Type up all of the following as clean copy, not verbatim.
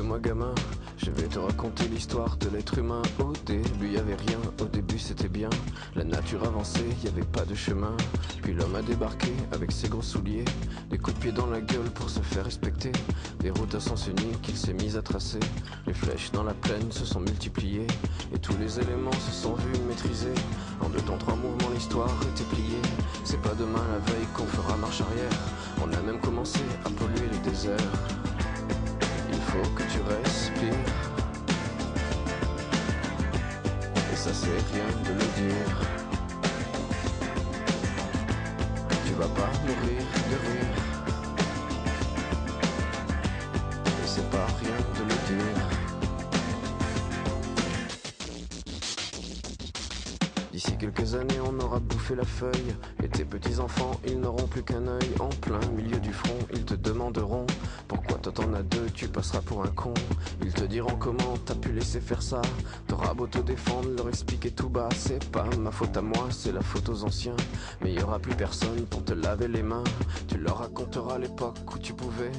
Écoute-moi gamin, je vais te raconter l'histoire de l'être humain. Au début y avait rien, au début c'était bien. La nature avançait, y avait pas de chemin. Puis l'homme a débarqué avec ses gros souliers, des coups de pied dans la gueule pour se faire respecter. Des routes à sens unique qu'il s'est mis à tracer. Les flèches dans la plaine se sont multipliées, et tous les éléments se sont vus maîtrisés. En 2 temps 3 mouvements l'histoire était pliée. C'est pas demain la veille qu'on fera marche arrière. On a même commencé à polluer les déserts. Il faut que tu respires, et ça c'est rien de le dire. Tu vas pas mourir de rire, et c'est pas rien de le dire. D'ici quelques années on aura bouffé la feuille, et tes petits enfants ils n'auront plus qu'un œil. En plein milieu du front ils te demanderont pourquoi toi t'en as 2, tu passeras pour un con. Ils te diront comment t'as pu laisser faire ça. T'auras beau te défendre, leur expliquer tout bas. C'est pas ma faute à moi, c'est la faute aux anciens. Mais y aura plus personne pour te laver les mains. Tu leur raconteras l'époque où tu pouvais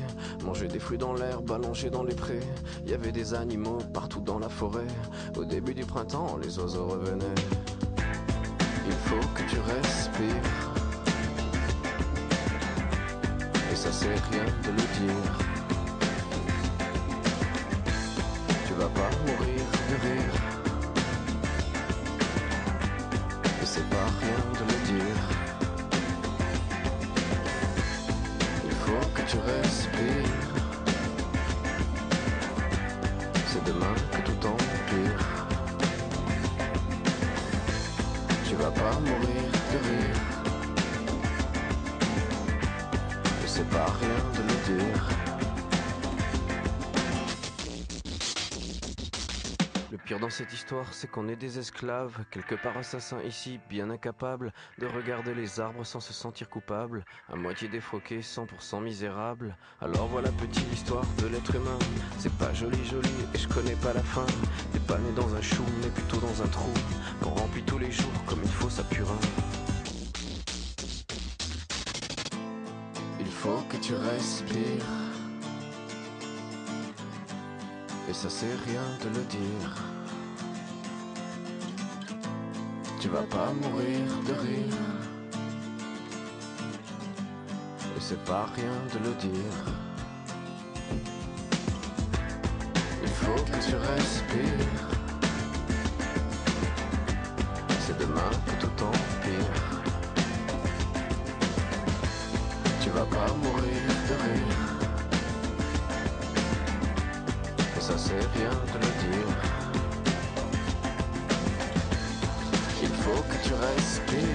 manger des fruits dans l'herbe, allongés dans les prés. Y avait des animaux partout dans la forêt. Au début du printemps, les oiseaux revenaient. Il faut que tu respires, et ça c'est rien de le dire. Tu vas pas mourir de rire, et c'est pas rien de le dire. Il faut que tu respires, c'est demain que tout empire. Tu vas pas mourir de rire, et c'est pas rien de le dire. Le pire dans cette histoire, c'est qu'on est des esclaves, quelque part assassins ici, bien incapables de regarder les arbres sans se sentir coupables, à moitié défroqués, 100% misérables. Alors voilà petite l'histoire de l'être humain. C'est pas joli et je connais pas la fin. T'es pas né dans un chou, mais plutôt dans un trou qu'on remplit tous les jours comme il faut sa purin. Il faut que tu respires, et ça c'est rien de le dire. Tu vas pas mourir de rire, et c'est pas rien de le dire. Il faut que tu respires, c'est demain que tout empire. Tu vas pas mourir de rire, et ça c'est rien de le dire. Il faut que tu respires,